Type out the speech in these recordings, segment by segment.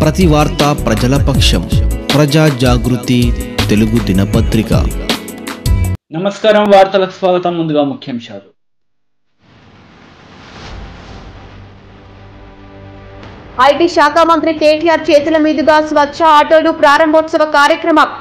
ప్రతి వార్త ప్రజల పక్షం. ప్రజా జాగృతి తెలుగు దినపత్రిక. నమస్కారం, వార్తలకు స్వాగతం. ముందుగా ముఖ్యాంశాలు. ఐటీ శాఖ మంత్రి కేటీఆర్ చేతుల మీదుగా స్వచ్ఛ ఆటోలు ప్రారంభోత్సవ కార్యక్రమం.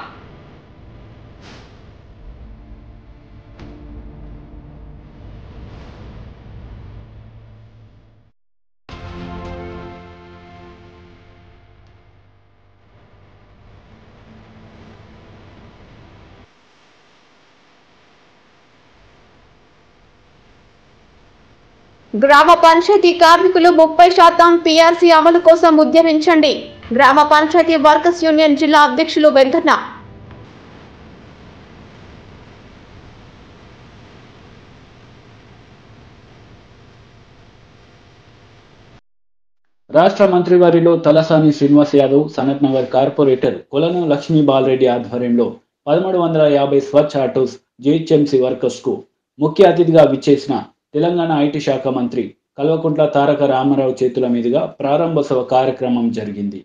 గ్రామ పంచాయతీ కార్మికులు 30% పీఆర్సీ అమలు కోసం ఉద్యమించండి. గ్రామ పంచాయతీ వర్కర్స్ యూనియన్ జిల్లా అధ్యక్షులు వెంకన్న. రాష్ట్ర మంత్రివారిలో తలసాని శ్రీనివాస్ యాదవ్, సనత్ నగర్ కార్పొరేటర్ కొలను లక్ష్మీ బాలరెడ్డి ఆధ్వర్యంలో 1350 స్వచ్ఛ ఆటోస్ జీహెచ్ఎంసీ వర్కర్స్ కు ముఖ్య అతిథిగా విచ్చేసిన తెలంగాణ ఐటీ శాఖ మంత్రి కల్వకుంట్ల తారక రామారావు చేతుల మీదుగా ప్రారంభోత్సవ కార్యక్రమం జరిగింది.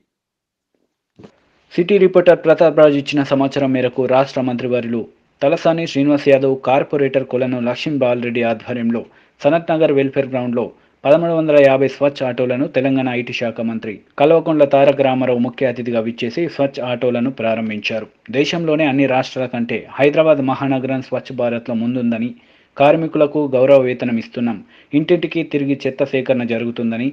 సిటీ రిపోర్టర్ ప్రతాప్ రాజు ఇచ్చిన సమాచారం మేరకు రాష్ట్ర మంత్రివారిలో తలసాని శ్రీనివాస్ యాదవ్, కార్పొరేటర్ కొలను లక్ష్మీ బాలరెడ్డి ఆధ్వర్యంలో సనత్ నగర్ వెల్ఫేర్ గ్రౌండ్లో 1350 స్వచ్ఛ ఆటోలను తెలంగాణ ఐటీ శాఖ మంత్రి కల్వకుంట్ల తారక రామారావు ముఖ్య అతిథిగా విచ్చేసి స్వచ్ఛ ఆటోలను ప్రారంభించారు. దేశంలోనే అన్ని రాష్ట్రాల కంటే హైదరాబాద్ మహానగరం స్వచ్ఛ భారత్లో ముందుందని, కార్మికులకు గౌరవ వేతనం ఇస్తున్నాం, ఇంటింటికి తిరిగి చెత్త సేకరణ జరుగుతుందని,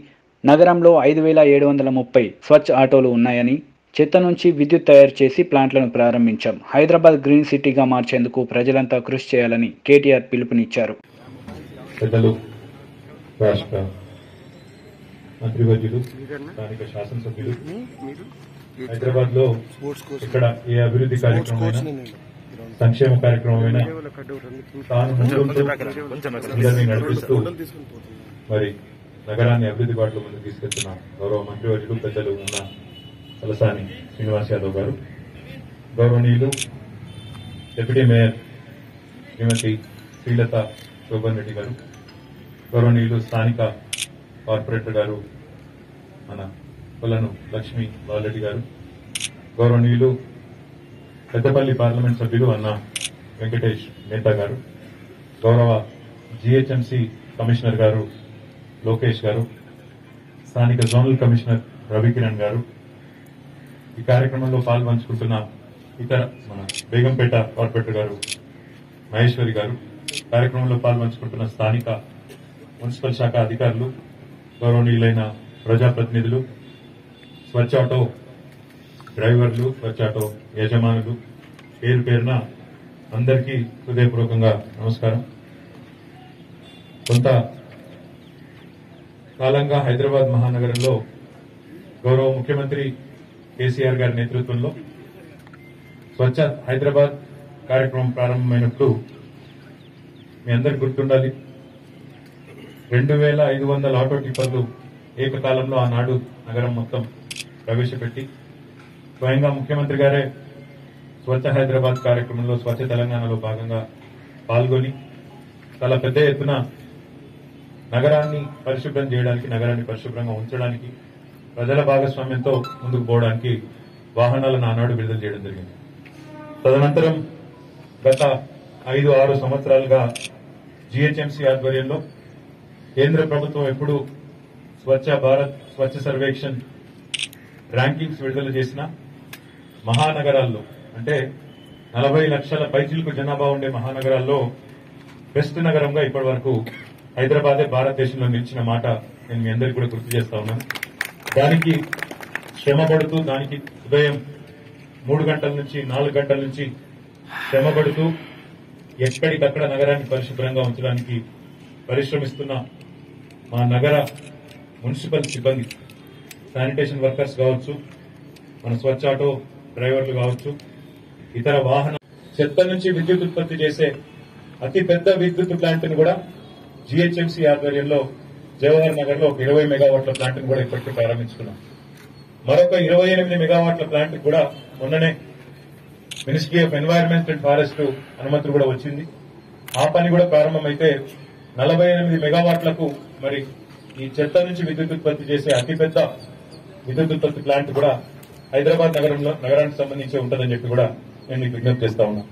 నగరంలో 5730 స్వచ్ఛ ఆటోలు ఉన్నాయని, చెత్త నుంచి విద్యుత్ తయారు చేసి ప్లాంట్లను ప్రారంభించాం. హైదరాబాద్ గ్రీన్ సిటీగా మార్చేందుకు ప్రజలంతా కృషి చేయాలని కేటీఆర్ పిలుపునిచ్చారు. రాష్ట్ర మంత్రివర్యులు, స్థానిక శాసనసభ్యులు, హైదరాబాద్ లో ఇక్కడ ఏ అభివృద్ధి కార్యక్రమమైనా, సంక్షేమ కార్యక్రమమైనా తాను ముందుంటూ నడిపిస్తూ మరి నగరాన్ని అభివృద్ధి బాటలో ముందుకు తీసుకెళ్తున్న గౌరవ మంత్రివర్యులు పెద్దలు ఉన్న తలసాని శ్రీనివాస్ యాదవ్ గారు, గౌరవనీయులు డిప్యూటీ మేయర్ శ్రీమతి శ్రీలత శోభన్ రెడ్డి గారు, గౌరవనీయులు స్థానిక కార్పొరేటర్ గారు మన కొలను లక్ష్మీ బాలరెడ్డి గారు, గౌరవనీయులు పెద్దపల్లి పార్లమెంట్ సభ్యులు అన్న వెంకటేష్ నేతా గారు, గౌరవ జీహెచ్ఎంసీ కమిషనర్ గారు లోకేష్ గారు, స్థానిక జోనల్ కమిషనర్ రవికిరణ్ గారు, ఈ కార్యక్రమంలో పాల్పంచుకుంటున్న ఇతర మన బేగంపేట కార్పొరేటర్ గారు మహేశ్వరి గారు, కార్యక్రమంలో పాల్పంచుకుంటున్న స్థానిక మున్సిపల్ శాఖ అధికారులు, గౌరవనీయులైన ప్రజాప్రతినిధులు, స్వచ్ఛ ఆటో డ్రైవర్లు, స్వచ్ఛ ఆటో యజమానులు, పేరు పేరున అందరికీ హృదయపూర్వకంగా నమస్కారం. కొంత కాలంగా హైదరాబాద్ మహానగరంలో గౌరవ ముఖ్యమంత్రి కేసీఆర్ గారి నేతృత్వంలో స్వచ్ఛ హైదరాబాద్ కార్యక్రమం ప్రారంభమైనప్పుడు మీ అందరికి గుర్తుండాలి, 2500 ఆటో టిప్పర్లు ఏకకాలంలో ఆనాడు నగరం మొత్తం ప్రవేశపెట్టి స్వయంగా ముఖ్యమంత్రి గారే స్వచ్ఛ హైదరాబాద్ కార్యక్రమంలో స్వచ్ఛ తెలంగాణలో భాగంగా పాల్గొని చాలా పెద్ద ఎత్తున నగరాన్ని పరిశుభ్రం చేయడానికి, నగరాన్ని పరిశుభ్రంగా ఉంచడానికి, ప్రజల భాగస్వామ్యంతో ముందుకు పోవడానికి వాహనాలను ఆనాడు విడుదల చేయడం జరిగింది. తదనంతరం గత 5-6 సంవత్సరాలుగా జీహెచ్ఎంసీ ఆధ్వర్యంలో కేంద్ర ప్రభుత్వం ఎప్పుడు స్వచ్ఛ భారత్, స్వచ్ఛ సర్వేక్షణ్ ర్యాంకింగ్స్ విడుదల చేసిన మహానగరాల్లో, అంటే 40 లక్షల పైచిలకు జనాభా ఉండే మహానగరాల్లో బెస్ట్ నగరంగా ఇప్పటి వరకు హైదరాబాదే భారతదేశంలో నిలిచిన మాట నేను మీ అందరికీ కూడా గుర్తు చేస్తా ఉన్నాను. దానికి శ్రమ పడుతూ, దానికి ఉదయం 3 గంటల నుంచి 4 గంటల నుంచి శ్రమ పడుతూ ఎక్కడికక్కడ నగరాన్ని పరిశుభ్రంగా ఉంచడానికి పరిశ్రమిస్తున్న మా నగర మున్సిపల్ సిబ్బంది, శానిటేషన్ వర్కర్స్ కావచ్చు, మన స్వచ్ఛ ఆటో డ్రైవర్లు కావచ్చు, ఇతర వాహన చెత్త నుంచి విద్యుత్ ఉత్పత్తి చేసే అతి పెద్ద విద్యుత్ ప్లాంట్ ను కూడా జీహెచ్ఎంసీ ఆధ్వర్యంలో జవహర్ నగర్ లో ఒక 20 మెగావాట్ల ప్లాంట్ ను కూడా ఇప్పటికే ప్రారంభించుకున్నాం. మరొక 28 మెగావాట్ల ప్లాంట్ కూడా మొన్ననే ministry of environment and forest అనుమతులు కూడా వచ్చింది. ఆ పని కూడా ప్రారంభమైతే 48 మెగావాట్లకు మరి ఈ చెత్త నుంచి విద్యుత్ ఉత్పత్తి చేసే అతిపెద్ద విద్యుత్ ఉత్పత్తి ప్లాంట్ కూడా హైదరాబాద్ నగరానికి సంబంధించి ఉంటుందని చెప్పి కూడా నేను మీకు విజ్ఞప్తి చేస్తా ఉన్నా.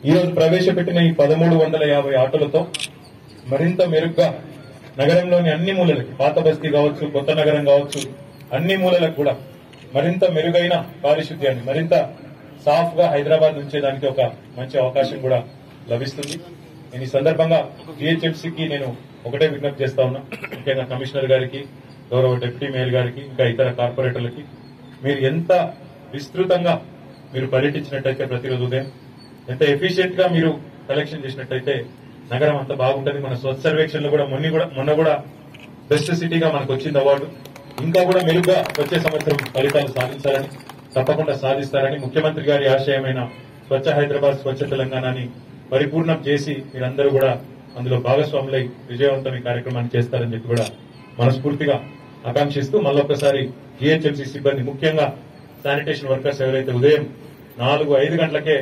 ఈ రోజు ప్రవేశపెట్టిన ఈ 1350 ఆటోలతో మరింత మెరుగ్గా నగరంలోని అన్ని మూలలకి, పాత బస్తీ కావచ్చు, కొత్త నగరం కావచ్చు, అన్ని మూలలకు కూడా మరింత మెరుగైన పారిశుద్ధ్యాన్ని, మరింత సాఫ్ గా హైదరాబాద్ ఉంచేదానికి ఒక మంచి అవకాశం కూడా లభిస్తుంది. నేను ఈ సందర్భంగా జిహెచ్ఎంసీకి నేను ఒకటే విజ్ఞప్తి చేస్తా ఉన్నా, ముఖ్యంగా కమిషనర్ గారికి, గౌరవ డిప్యూటీ మేయర్ గారికి, ఇంకా ఇతర కార్పొరేటర్లకి, మీరు ఎంత విస్తృతంగా మీరు పర్యటించినట్టయితే ప్రతిరోజు ఉదయం ఎంత ఎఫిషియెంట్ గా మీరు కలెక్షన్ చేసినట్టయితే నగరం అంత బాగుంటుంది. మన స్వచ్ఛ సర్వేక్షణ లో కూడా మొన్న కూడా బెస్ట్ సిటీగా మనకు వచ్చింది అవార్డు. ఇంకా కూడా మెరుగ్గా వచ్చే సంవత్సరం ఫలితాలు సాధించాలని, తప్పకుండా సాధిస్తారని, ముఖ్యమంత్రి గారి ఆశయమైన స్వచ్ఛ హైదరాబాద్, స్వచ్ఛ తెలంగాణని పరిపూర్ణం చేసి మీరందరూ కూడా అందులో భాగస్వాములై విజయవంతం ఈ కార్యక్రమాన్ని చేస్తారని చెప్పి కూడా మనస్ఫూర్తిగా ఆకాంక్షిస్తూ మళ్ళొక్కసారి జిహెచ్ఎంసీ సిబ్బంది, ముఖ్యంగా శానిటేషన్ వర్కర్స్ ఎవరైతే ఉదయం 4-5 గంటలకే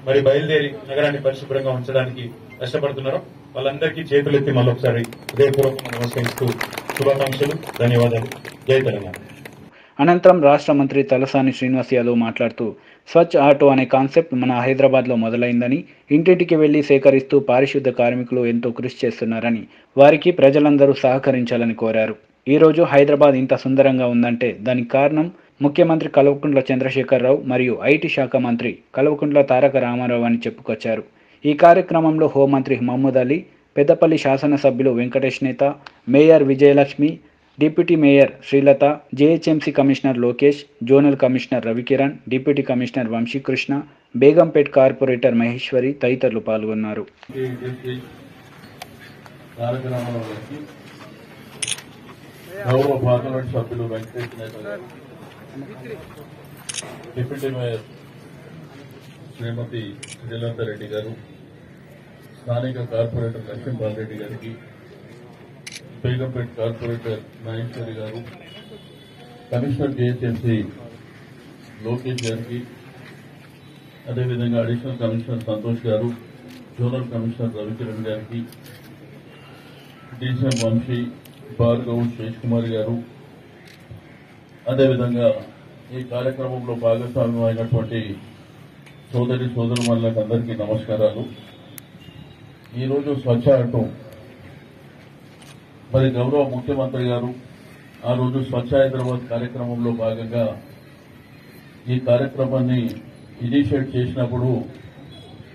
మరి బయలుదేరి నగరాన్ని పరిశుభ్రంగా ఉంచడానికి కష్టపడుతున్నారో వాళ్ళందరికీ చేతులెత్తి మళ్ళొకసారి హృదయపూర్వకంగా నమస్కరిస్తూ శుభాకాంక్షలు, ధన్యవాదాలు. జై తెలంగాణ. అనంతరం రాష్ట్ర మంత్రి తలసాని శ్రీనివాస్ యాదవ్ మాట్లాడుతూ స్వచ్ఛ ఆటో అనే కాన్సెప్ట్ మన హైదరాబాద్లో మొదలైందని, ఇంటింటికి వెళ్లి సేకరిస్తూ పారిశుద్ధ కార్మికులు ఎంతో కృషి చేస్తున్నారని, వారికి ప్రజలందరూ సహకరించాలని కోరారు. ఈరోజు హైదరాబాద్ ఇంత సుందరంగా ఉందంటే దానికి కారణం ముఖ్యమంత్రి కల్వకుంట్ల చంద్రశేఖరరావు మరియు ఐటీ శాఖ మంత్రి కల్వకుంట్ల తారక రామారావు అని చెప్పుకొచ్చారు. ఈ కార్యక్రమంలో హోంమంత్రి మహమూద్ అలీ, పెద్దపల్లి శాసనసభ్యులు Venkatesh Netha, mayor Vijayalakshmi, deputy mayor Srilatha, GHMC commissioner Lokesh, zonal commissioner Ravikiran, deputy commissioner Vamsikrishna, Begumpet corporator Maheshwari తదితరులు పాల్గొన్నారు. గౌరవ పార్లమెంట్ సభ్యులు వెంకటేష్ నేత గారు, డిప్యూటీ మేయర్ శ్రీమతి శ్రీలత రెడ్డి గారు, స్థానిక కార్పొరేటర్ లక్ష్మీపాల్ రెడ్డి గారికి, బేగంపేట్ కార్పొరేటర్ మహేశ్వరి గారు, కమిషనర్ జేహెచ్ఎంసీ లోకేష్ గారికి, అదేవిధంగా అడిషనల్ కమిషనర్ సంతోష్ గారు, జోనల్ కమిషనర్ రవికిరణ్ గారికి, డీసీఎం వంశీ, భార్గవ్, శేష్ కుమార్ గారు, అదేవిధంగా ఈ కార్యక్రమంలో భాగస్వామ్యం అయినటువంటి సోదరులకు అందరికీ నమస్కారాలు. ఈరోజు స్వచ్ఛ ఆటో మరి గౌరవ ముఖ్యమంత్రి గారు ఆ రోజు స్వచ్ఛ హైదరాబాద్ కార్యక్రమంలో భాగంగా ఈ కార్యక్రమాన్ని ఇనిషియేట్ చేసినప్పుడు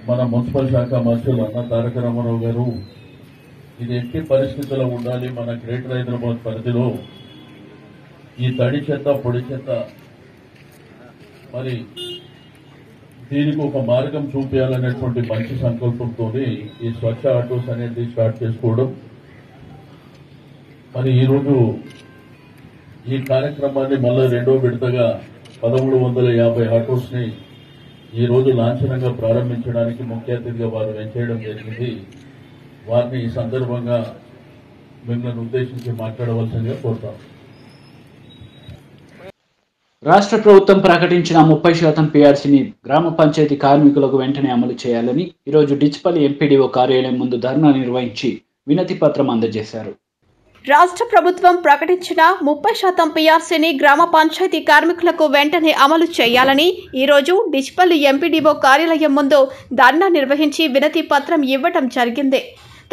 మన మున్సిపల్ శాఖ మంత్రులు అన్న తారక రామారావు గారు ఇది ఎట్టి పరిస్థితుల్లో ఉండాలి, మన గ్రేటర్ హైదరాబాద్ పరిధిలో ఈ తడి చెత్త, పొడి చెత్త మరి దీనికి ఒక మార్గం చూపించాలనేటువంటి మంచి సంకల్పంతో ఈ స్వచ్ఛ ఆటోస్ అనేది స్టార్ట్ చేసుకోవడం, మరి ఈరోజు ఈ కార్యక్రమాన్ని మళ్ళీ రెండో విడతగా 1350 ఆటోస్ ని ఈ రోజు లాంఛనంగా ప్రారంభించడానికి ముఖ్య అతిథిగా వారు వెంచేయడం జరిగింది. వారిని ఈ సందర్భంగా మిమ్మల్ని ఉద్దేశించి మాట్లాడవలసిందిగా కోరుతాం. రాష్ట్ర ప్రభుత్వం ప్రకటించిన 30% పీఆర్సీని గ్రామ పంచాయతీ కార్మికులకు వెంటనే అమలు చేయాలని ఈరోజు డిచ్పల్లి ఎంపీడీఓ కార్యాలయం ముందు ధర్నా నిర్వహించి వినతి పత్రం అందజేశారు. రాష్ట్ర ప్రభుత్వం ప్రకటించిన 30% పీఆర్సీని గ్రామ పంచాయతీ కార్మికులకు వెంటనే అమలు చేయాలని ఈరోజు డిచ్పల్లి ఎంపీడీఓ కార్యాలయం ముందు ధర్నా నిర్వహించి వినతి పత్రం ఇవ్వడం జరిగింది.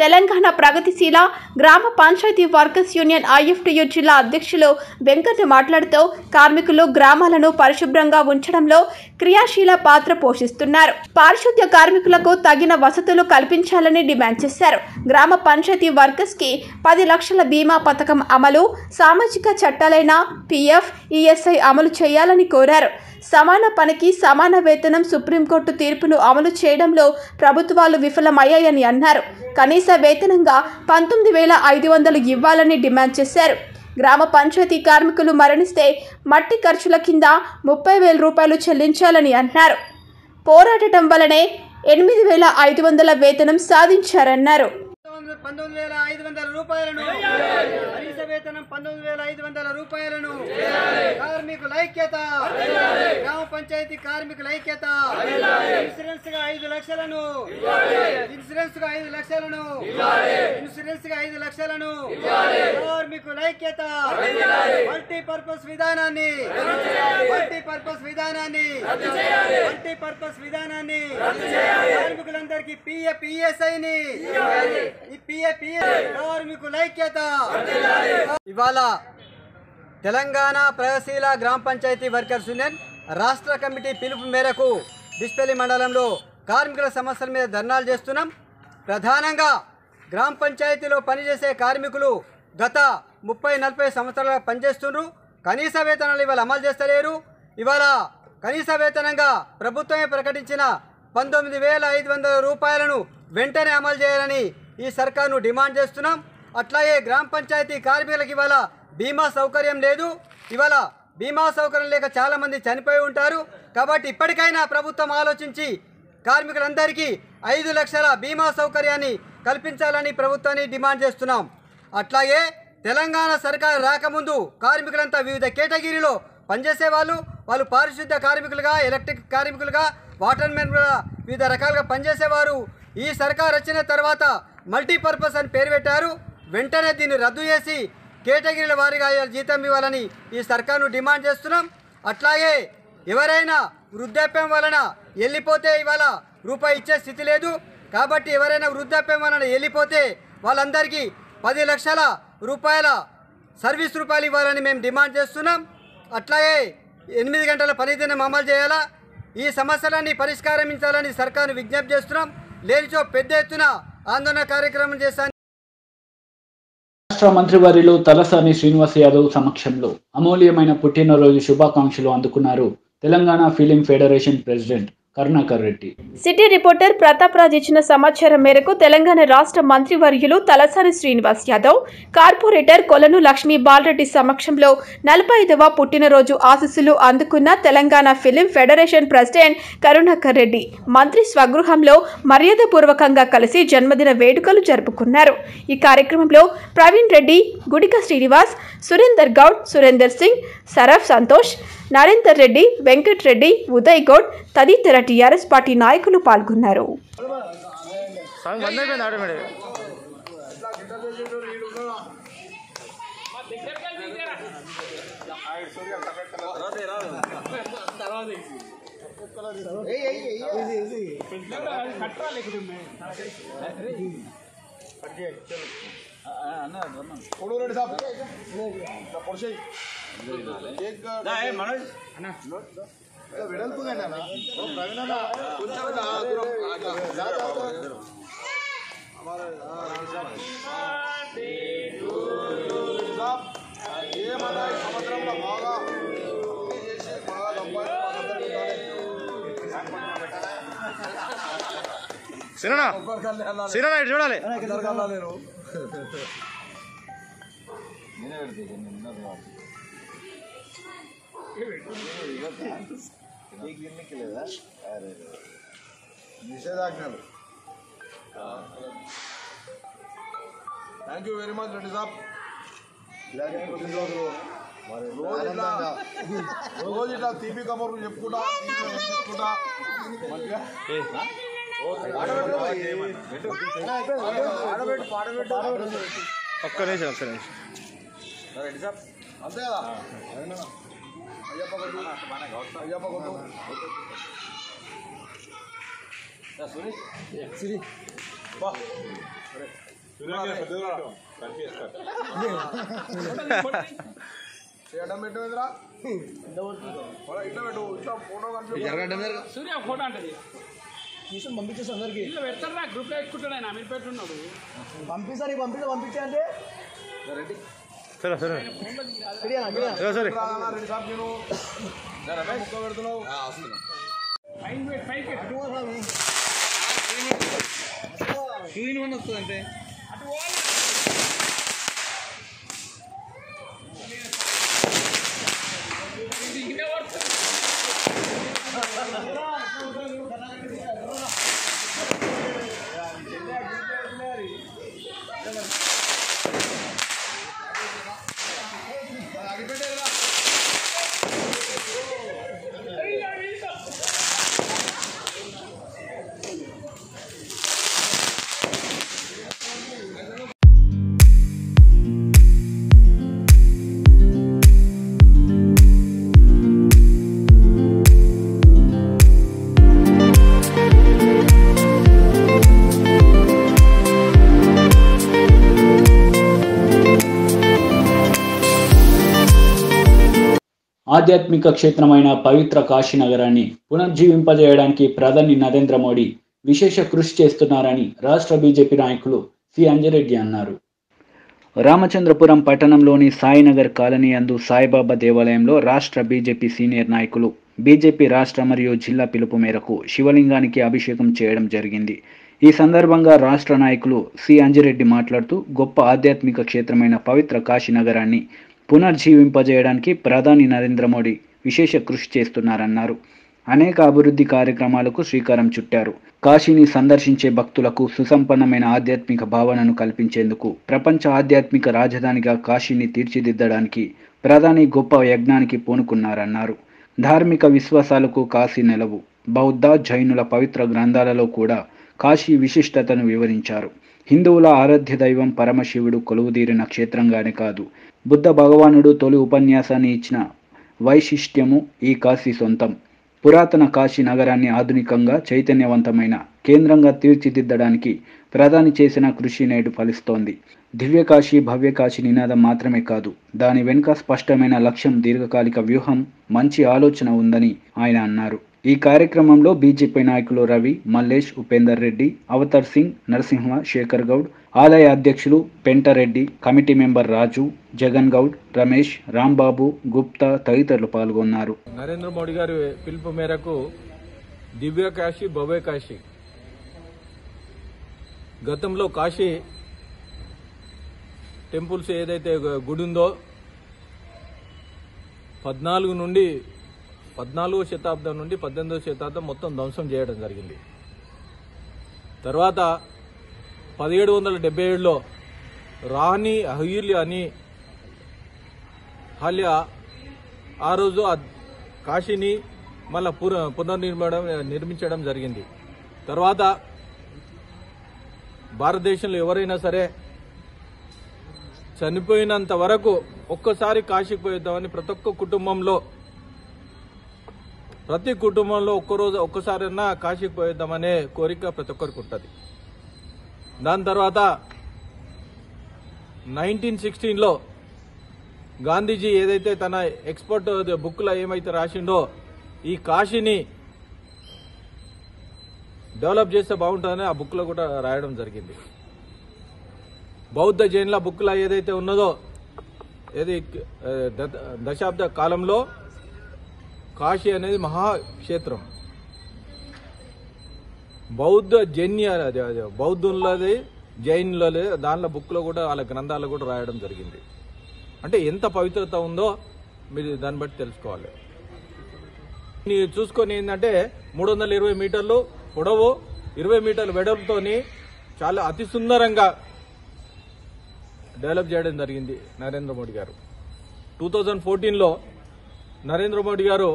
తెలంగాణ ప్రగతిశీల గ్రామ పంచాయతీ వర్కర్స్ యూనియన్ ఐఎఫ్టియు జిల్లా అధ్యక్షులు వెంకట్ మాట్లాడుతూ కార్మికులు గ్రామాలను పరిశుభ్రంగా ఉంచడంలో క్రియాశీల పాత్ర పోషిస్తున్నారు. పారిశుద్ధ్య కార్మికులకు తగిన వసతులు కల్పించాలని డిమాండ్ చేశారు. గ్రామ పంచాయతీ వర్కర్స్ కి 10 లక్షల బీమా పథకం అమలు, సామాజిక చట్టాలైన పీఎఫ్, ఈఎస్ఐ అమలు చేయాలని కోరారు. సమాన పనికి సమాన వేతనం సుప్రీంకోర్టు తీర్పును అమలు చేయడంలో ప్రభుత్వాలు విఫలమయ్యాయని అన్నారు. కనీస వేతనంగా 19,500 ఇవ్వాలని డిమాండ్ చేశారు. గ్రామ పంచాయతీ కార్మికులు మరణిస్తే మట్టి ఖర్చుల కింద 30,000 రూపాయలు చెల్లించాలని అన్నారు. పోరాడటం వల్లనే 8,500 వేతనం సాధించారన్నారు. 19,500 రూపాయలను, కనీస వేతనం 19,500 రూపాయలను, కార్మికుల ఐక్యత, గ్రామ పంచాయతీ కార్మికుల ఐక్యత, ఇన్సూరెన్స్ గా 5 లక్షలను, ఇన్సూరెన్స్ గా 5 లక్షలను, ఇన్సూరెన్స్ గా 5 లక్షలను, కార్మికుల ఐక్యత, మల్టీపర్పస్ విధానాన్ని, మల్టీపర్పస్ విధానాన్ని, మల్టీపర్పస్ విధానాన్ని, కార్మికులందరికీ పిఎఫ్ ఈఎస్ఐని, ఈ పిఎఫ్ కార్మికుల ఐక్యత. ఇవాళ తెలంగాణ ప్రగతిశీల గ్రామ పంచాయతీ వర్కర్స్ యూనియన్ రాష్ట్ర కమిటీ పిలుపు మేరకు డిస్పెల్లి మండలంలో కార్మికుల సమస్యల మీద ధర్నాలు చేస్తున్నాం. ప్రధానంగా గ్రామ పంచాయతీలో పనిచేసే కార్మికులు గత 30-40 సంవత్సరాలుగా పనిచేస్తున్నారు. కనీస వేతనాలు ఇవాళ అమలు చేస్తలేరు. ఇవాళ కనీస వేతనంగా ప్రభుత్వమే ప్రకటించిన 19,500 రూపాయలను వెంటనే అమలు చేయాలని ఈ సర్కారును డిమాండ్ చేస్తున్నాం. అట్లాగే గ్రామ పంచాయతీ కార్మికులకు ఇవాళ బీమా సౌకర్యం లేదు. ఇవాళ బీమా సౌకర్యం లేక చాలామంది చనిపోయి ఉంటారు. కాబట్టి ఇప్పటికైనా ప్రభుత్వం ఆలోచించి కార్మికులందరికీ 5 లక్షల బీమా సౌకర్యాన్ని కల్పించాలని ప్రభుత్వాన్ని డిమాండ్ చేస్తున్నాం. అట్లాగే తెలంగాణ సర్కారు రాకముందు కార్మికులంతా వివిధ కేటగిరీలో పనిచేసే వాళ్ళు పారిశుద్ధ్య కార్మికులుగా, ఎలక్ట్రిక్ కార్మికులుగా, వాటర్ మెన్గా వివిధ రకాలుగా పనిచేసేవారు. ఈ సర్కారు వచ్చిన తర్వాత మల్టీపర్పస్ అని పేరు పెట్టారు. వెంటనే దీన్ని రద్దు చేసి కేటగిరీల వారీగా జీతం ఇవ్వాలని ఈ సర్కారును డిమాండ్ చేస్తున్నాం. అట్లాగే ఎవరైనా వృద్ధాప్యం వలన వెళ్ళిపోతే ఇవాళ రూపాయి ఇచ్చే స్థితి లేదు. కాబట్టి ఎవరైనా వృద్ధాప్యం వలన వెళ్ళిపోతే వాళ్ళందరికీ 10 లక్షల రూపాయల సర్వీస్ రూపాయలు ఇవ్వాలని మేము డిమాండ్ చేస్తున్నాం. అట్లాగే 8 గంటల పనిదినం అమలు చేయాలా. ఈ సమస్యలన్నీ పరిష్కరించాలని సర్కారు విజ్ఞప్తి చేస్తున్నాం. లేనిచో పెద్ద ఎత్తున ఆందోళన కార్యక్రమం చేస్తాను. రాష్ట్ర మంత్రివర్యులు తలసాని శ్రీనివాస్ యాదవ్ సమక్షంలో అమూల్యమైన పుట్టినరోజు శుభాకాంక్షలు అందుకున్నారు Telangana film federation president Karunakar Reddy. City reporter Pratap Raj ఇచ్చిన సమాచారం మేరకు తెలంగాణ రాష్ట్ర మంత్రివర్యులు తలసాని శ్రీనివాస్ యాదవ్, కార్పొరేటర్ కొలను లక్ష్మీ బాలరెడ్డి సమక్షంలో 45వ పుట్టినరోజు ఆశీస్సులు అందుకున్న Telangana film federation president Karunakar Reddy మంత్రి స్వగృహంలో మర్యాదపూర్వకంగా కలిసి జన్మదిన వేడుకలు జరుపుకున్నారు. ఈ కార్యక్రమంలో ప్రవీణ్ రెడ్డి, గుడిక శ్రీనివాస్, సురేందర్ గౌడ్, సురేందర్ సింగ్, సరఫ్ సంతోష్, నరేందర్ రెడ్డి, వెంకట్ రెడ్డి, ఉదయ్ గౌడ్ తదితర టీఆర్ఎస్ పార్టీ నాయకులు పాల్గొన్నారు. సినా ఇటు చూడాలి. నిషేధాజ్ఞలు. Thank you very much Reddy సాబ్. రోజు ఇట్లా తీపి కబుర్లు చెప్పుకుంటా మంచిగా ఒక్క నిమిషం రెడ్డి సాబ్ అంతే కదా. అయ్యప్ప కొట్టు చేయడం పెట్టేదిరా. ఇట్లా పెట్టు, ఇట్లా ఫోటో కనిపి సూర్య ఫోటో అంటది పంపించేసి అందరికి పెడతారా గ్రూప్ లో ఎక్కుంటాడు మీరు పెట్టున్నాడు పంపించే అంటే సరే రెడ్డి సాబ్ నేను ముక్క పెడుతున్నావు. వస్తుందంటే ఆధ్యాత్మిక క్షేత్రమైన పవిత్ర కాశీ నగరాన్ని పునర్జీవింపజేయడానికి ప్రధాని నరేంద్ర మోడీ విశేష కృషి చేస్తున్నారని రాష్ట్ర బీజేపీ నాయకులు సి అంజిరెడ్డి అన్నారు. రామచంద్రపురం పట్టణంలోని సాయినగర్ కాలనీ యందు సాయిబాబా దేవాలయంలో రాష్ట్ర బీజేపీ సీనియర్ నాయకులు బీజేపీ రాష్ట్ర మరియు జిల్లా పిలుపు మేరకు శివలింగానికి అభిషేకం చేయడం జరిగింది. ఈ సందర్భంగా రాష్ట్ర నాయకులు సి అంజిరెడ్డి మాట్లాడుతూ గొప్ప ఆధ్యాత్మిక క్షేత్రమైన పవిత్ర కాశీ నగరాన్ని పునర్జీవింపజేయడానికి ప్రధాని నరేంద్ర మోడీ విశేష కృషి చేస్తున్నారన్నారు. అనేక అభివృద్ధి కార్యక్రమాలకు శ్రీకారం చుట్టారు. కాశీని సందర్శించే భక్తులకు సుసంపన్నమైన ఆధ్యాత్మిక భావనను కల్పించేందుకు ప్రపంచ ఆధ్యాత్మిక రాజధానిగా కాశీని తీర్చిదిద్దడానికి ప్రధాని గొప్ప యజ్ఞానికి పూనుకున్నారన్నారు. ధార్మిక విశ్వాసాలకు కాశీ నెలవు. బౌద్ధ, జైనుల పవిత్ర గ్రంథాలలో కూడా కాశీ విశిష్టతను వివరించారు. హిందువుల ఆరాధ్య దైవం పరమశివుడు కొలువుదీరిన క్షేత్రంగానే కాదు, బుద్ధ భగవానుడు తొలి ఉపన్యాసాన్ని ఇచ్చిన వైశిష్ట్యము ఈ కాశీ సొంతం. పురాతన కాశీ నగరాన్ని ఆధునికంగా చైతన్యవంతమైన కేంద్రంగా తీర్చిదిద్దడానికి ప్రధాని చేసిన కృషి నేడు ఫలిస్తోంది. దివ్యకాశీ భవ్యకాశీ నినాదం మాత్రమే కాదు, దాని వెనుక స్పష్టమైన లక్ష్యం, దీర్ఘకాలిక వ్యూహం, మంచి ఆలోచన ఉందని ఆయన అన్నారు. ఈ కార్యక్రమంలో బీజేపీ నాయకులు రవి, మల్లేష్, ఉపేందర్ రెడ్డి, అవతార్ సింగ్, నరసింహ, శేఖర్ గౌడ్, ఆలయ అధ్యక్షులు పెంటరెడ్డి, కమిటీ మెంబర్ రాజు, జగన్ గౌడ్, రమేష్, రాంబాబు, గుప్తా తదితరులు పాల్గొన్నారు. నరేంద్ర మోడీ గారి పిలుపు మేరకు దివ్య కాశీ భవ్య కాశీ, గతంలో కాశీ టెంపుల్స్ ఏదైతే గుడి ఉందో 14వ శతాబ్దం నుండి 18వ శతాబ్దం మొత్తం ధ్వంసం చేయడం జరిగింది. తర్వాత 1777లో రాణి అహల్య అని ఆ రోజు కాశీని మళ్ళా నిర్మించడం జరిగింది. తర్వాత భారతదేశంలో ఎవరైనా సరే చనిపోయినంత వరకు ఒక్కసారి కాశీకి పోయిద్దామని ప్రతి కుటుంబంలో ఒక్కసారైనా కాశీకి పోయిద్దామనే కోరిక ప్రతి ఒక్కరికి ఉంటుంది. దాని తర్వాత 1916లో గాంధీజీ ఏదైతే తన ఎక్స్పర్ట్ బుక్లో ఏమైతే రాసిండో ఈ కాశీని డెవలప్ చేస్తే బాగుంటుందని ఆ బుక్లో కూడా రాయడం జరిగింది. బౌద్ధ జైన్ల బుక్లో ఏదైతే ఉన్నదో దశాబ్ద కాలంలో కాశీ అనేది మహాక్షేత్రం. బౌద్ధులది జైనులది దానిలో బుక్లో కూడా వాళ్ళ గ్రంథాల్లో కూడా రాయడం జరిగింది. అంటే ఎంత పవిత్రత ఉందో మీరు దాన్ని బట్టి తెలుసుకోవాలి. చూసుకొని ఏంటంటే 320 మీటర్లు పొడవు, 20 మీటర్ల వెడల్పుతోని చాలా అతి సుందరంగా డెవలప్ చేయడం జరిగింది నరేంద్ర మోడీ గారు. 2014లో నరేంద్ర మోడీ గారు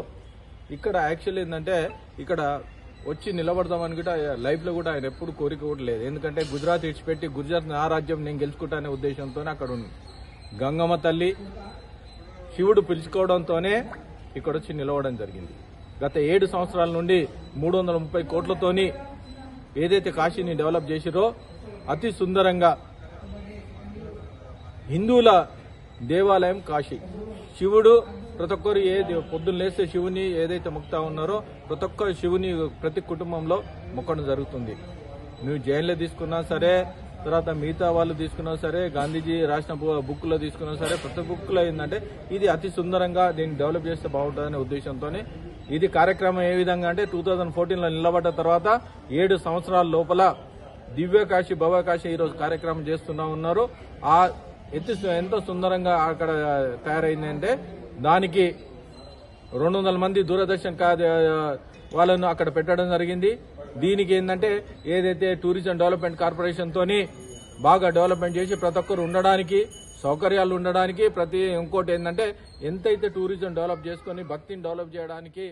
ఇక్కడ యాక్చువల్ ఏంటంటే ఇక్కడ వచ్చి నిలబడదామని కూడా లైఫ్లో కూడా ఆయన ఎప్పుడు కోరిక కూడా లేదు. ఎందుకంటే గుజరాత్ ఇడిచిపెట్టి గుజరాత్ నా రాజ్యం నేను గెలుచుకుంటానే ఉద్దేశంతోనే అక్కడ ఉంది. గంగమ్మ తల్లి, శివుడు పిలుచుకోవడంతోనే ఇక్కడ వచ్చి నిలవడం జరిగింది. గత 7 సంవత్సరాల నుండి 330 కోట్లతోని ఏదైతే కాశీని డెవలప్ చేసిరో అతి సుందరంగా హిందువుల దేవాలయం కాశీ. శివుడు ప్రతి ఒక్కరు పొద్దున్న లేస్తే శివుని ఏదైతే మొక్కుతా ఉన్నారో ప్రతి ఒక్క శివుని ప్రతి కుటుంబంలో మొక్కడం జరుగుతుంది. నువ్వు జైన్లో తీసుకున్నా సరే, తర్వాత మిగతా వాళ్ళు తీసుకున్నా సరే, గాంధీజీ రాసిన బుక్లో తీసుకున్నా సరే, ప్రతి బుక్లో ఏంటంటే ఇది అతి సుందరంగా దీన్ని డెవలప్ చేస్తే బాగుంటుందనే ఉద్దేశంతో ఇది కార్యక్రమం ఏ విధంగా అంటే 2014లో నిలబడ్డ తర్వాత 7 సంవత్సరాల లోపల దివ్యకాశీ భవ్యకాశీ ఈరోజు కార్యక్రమం చేస్తున్నా ఉన్నారు. ఆ ఎంతో సుందరంగా అక్కడ తయారైందంటే దానికి 200 మంది దూరదర్శన్ వాళ్ళను అక్కడ పెట్టడం జరిగింది. దీనికి ఏంటంటే ఏదైతే టూరిజం డెవలప్మెంట్ కార్పొరేషన్ తోని బాగా డెవలప్మెంట్ చేసి ప్రతి ఒక్కరు ఉండడానికి సౌకర్యాలు ఉండడానికి ఇంకోటి ఏంటంటే ఎంతైతే టూరిజం డెవలప్ చేసుకుని భక్తిని డెవలప్ చేయడానికి.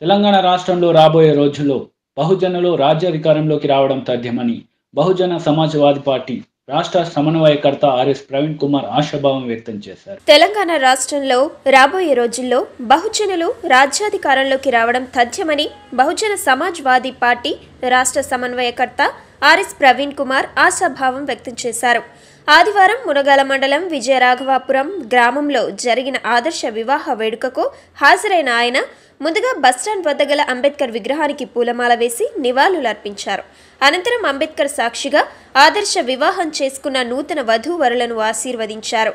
తెలంగాణ రాష్ట్రంలో రాబోయే రోజుల్లో బహుజనులు రాజ్యాధికారంలోకి రావడం తథ్యమని బహుజన సమాజ్వాదీ పార్టీ రాష్ట్ర సమన్వయకర్త ఆర్ఎస్ ప్రవీణ్ కుమార్ ఆశాభావం వ్యక్తం చేశారు. తెలంగాణ రాష్ట్రంలో రాబోయే రోజుల్లో బహుజనులు రాజ్యాధికారంలోకి రావడం తథ్యమని బహుజన సమాజ్వాదీ పార్టీ రాష్ట్ర సమన్వయకర్త ఆర్ఎస్ ప్రవీణ్ కుమార్ ఆశాభావం వ్యక్తం చేశారు. ఆదివారం మునగాల మండలం విజయరాఘవాపురం గ్రామంలో జరిగిన ఆదర్శ వివాహ వేడుకకు హాజరైన ఆయన ముందుగా బస్టాండ్ వద్ద గల అంబేద్కర్ విగ్రహానికి పూలమాల వేసి నివాళులర్పించారు. అనంతరం అంబేద్కర్ సాక్షిగా ఆదర్శ వివాహం చేసుకున్న నూతన వధూవరులను ఆశీర్వదించారు.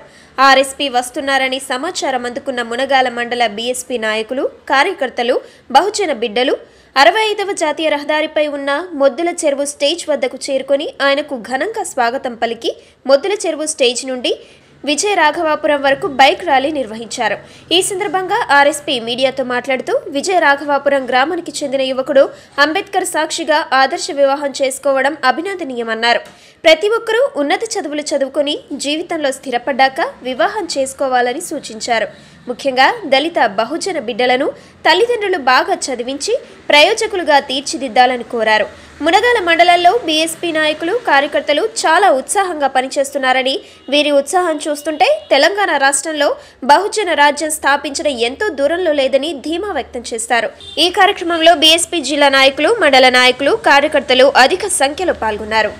ఆర్ఎస్పీ వస్తున్నారని సమాచారం అందుకున్న మునగాల మండల బీఎస్పీ నాయకులు, కార్యకర్తలు, బహుజన బిడ్డలు 65వ జాతీయ రహదారిపై ఉన్న మొద్దుల చెరువు స్టేజ్ వద్దకు చేరుకొని ఆయనకు ఘనంగా స్వాగతం పలికి మొద్దుల చెరువు స్టేజ్ నుండి విజయరాఘవాపురం వరకు బైక్ ర్యాలీ నిర్వహించారు. ఈ సందర్భంగా ఆర్ఎస్పీ మీడియాతో మాట్లాడుతూ విజయరాఘవాపురం గ్రామానికి చెందిన యువకుడు అంబేద్కర్ సాక్షిగా ఆదర్శ వివాహం చేసుకోవడం అభినందనీయమన్నారు. ప్రతి ఒక్కరూ ఉన్నత చదువులు చదువుకొని జీవితంలో స్థిరపడ్డాక వివాహం చేసుకోవాలని సూచించారు. ముఖ్యంగా దళిత బహుజన బిడ్డలను తల్లిదండ్రులు బాగా చదివించి ప్రయోజకులుగా తీర్చిదిద్దాలని కోరారు. మునగాల మండలంలో బీఎస్పీ నాయకులు, కార్యకర్తలు చాలా ఉత్సాహంగా పనిచేస్తున్నారని, వీరి ఉత్సాహం చూస్తుంటే తెలంగాణ రాష్ట్రంలో బహుజన రాజ్యం స్థాపించడం ఎంతో దూరంలో లేదని ధీమా వ్యక్తం చేశారు. ఈ కార్యక్రమంలో బీఎస్పీ జిల్లా నాయకులు, మండల నాయకులు, కార్యకర్తలు అధిక సంఖ్యలో పాల్గొన్నారు.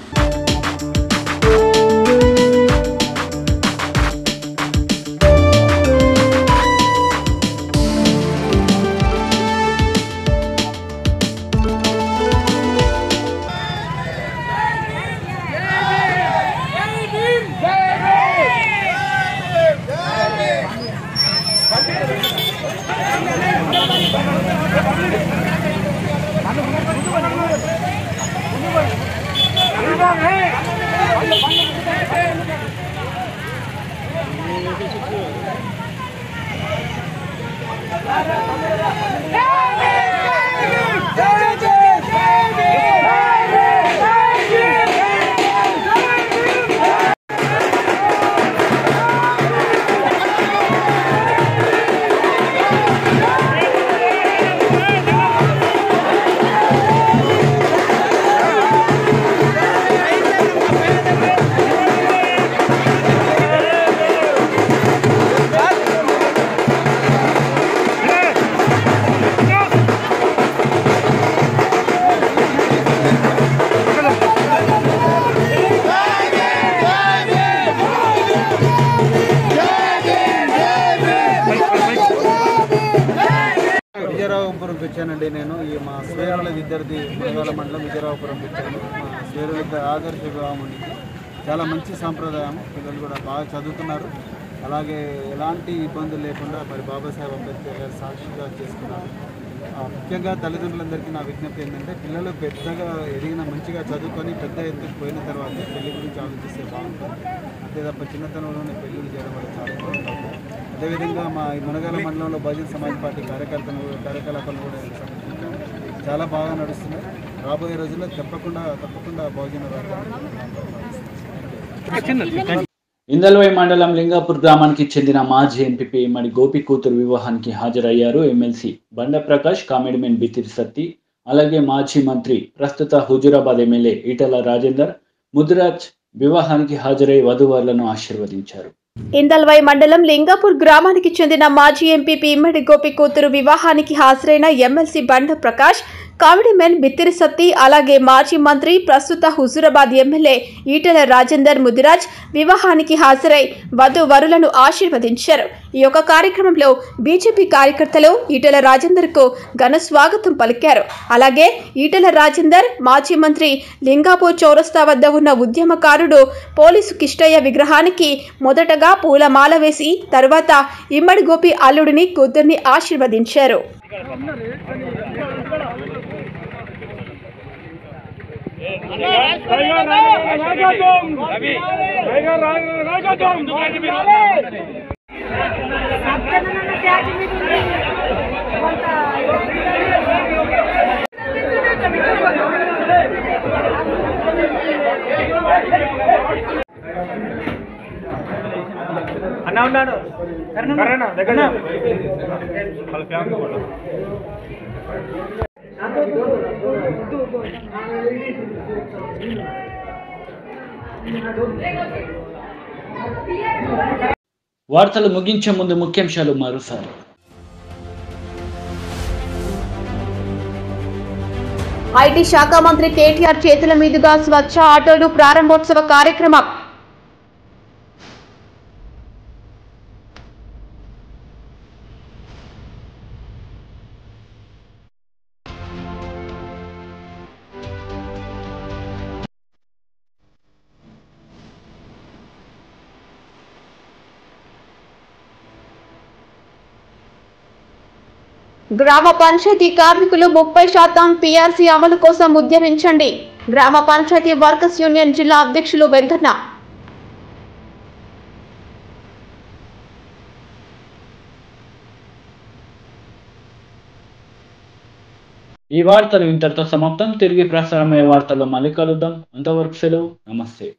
విజయరాఘవాపురంకి వచ్చానండి. నేను మా స్వేరుల విద్యార్థి మునగాల మండలం విజయరాఘవాపురంకి వచ్చాను. మా స్వేరుల ఆదర్శ వివాహం అనేది చాలా మంచి సాంప్రదాయం. పిల్లలు కూడా బాగా చదువుతున్నారు. అలాగే ఎలాంటి ఇబ్బందులు లేకుండా మరి బాబాసాహెబ్ అంబేద్కర్ గారు సాక్షిగా చేసుకున్నారు. ముఖ్యంగా తల్లిదండ్రులందరికీ నా విజ్ఞప్తి ఏంటంటే పిల్లలు పెద్దగా ఎదిగిన మంచిగా చదువుకొని పెద్ద ఎత్తుకు పోయిన తర్వాత పెళ్లి గురించి ఆలోచిస్తే బాగుంటుంది. అంతే తప్ప చిన్నతనంలోనే పెళ్లిళ్ళు చేయడం వల్ల చాలా బాగుంటుంది. అదేవిధంగా మా మునగాల మండలంలో బహుజన సమాజ్ పార్టీ కార్యకలాపాలు కూడా సమర్పించాము. చాలా బాగా నడుస్తున్నాయి. రాబోయే రోజుల్లో తప్పకుండా బహుజన రాజ్యాన్ని. ఇందల్వై మండలం లింగాపూర్ గ్రామానికి చెందిన మాజీ ఎంపీపీ ఇమ్మడి గోపి కూతురు వివాహానికి హాజరయ్యారు ఎమ్మెల్సీ బండ ప్రకాష్, కామెడీమెన్ బితిరి సత్తి, అలాగే మాజీ మంత్రి ప్రస్తుత హుజూరాబాద్ ఎమ్మెల్యే ఈటల రాజేందర్ ముదిరాజ్ వివాహానికి హాజరై వధూవరులను ఆశీర్వదించారు. ఇందల్వై మండలం లింగాపూర్ గ్రామానికి చెందిన మాజీ ఎంపీపీ ఇమ్మడి గోపి కూతురు వివాహానికి హాజరైన ఎమ్మెల్సీ బండ ప్రకాష్, కామెడీమెన్ బిత్తిరి సత్తి, అలాగే మాజీ మంత్రి ప్రస్తుత హుజూరాబాద్ ఎమ్మెల్యే ఈటల రాజేందర్ ముదిరాజ్ వివాహానికి హాజరై వధూవరులను ఆశీర్వదించారు. ఈ యొక్క కార్యక్రమంలో బీజేపీ కార్యకర్తలు ఈటల రాజేందర్కు ఘన స్వాగతం పలికారు. అలాగే ఈటల రాజేందర్ మాజీ మంత్రి లింగాపూర్ చౌరస్తా వద్ద ఉన్న ఉద్యమకారుడు పోలీసు కిష్టయ్య విగ్రహానికి మొదటగా పూలమాల వేసి తర్వాత ఇమ్మడి గోపి అల్లుడిని కూతుర్ని ఆశీర్వదించారు. అన్నా ఉన్నాడు దగ్గర వార్తలు ముగించే ముందు ముఖ్యాంశాలు మరోసారి. ఐటీ శాఖ మంత్రి కేటీఆర్ చేతుల మీదుగా స్వచ్ఛ ఆటోలు ప్రారంభోత్సవ కార్యక్రమం. గ్రామ పంచాయతీ కార్మికులు 30% పీఆర్సీ అమలు కోసం ఉద్యమించండి. గ్రామ పంచాయతీ వర్కర్స్ యూనియన్ జిల్లా అధ్యక్షులు వెంకన్న. ఈ వార్తలు ఇంతటితో సమాప్తం. తిరిగి ప్రసారమయ్యే వార్తల్లో మళ్ళీ కలుద్దాం. అంతవరకు సెలవు. నమస్తే.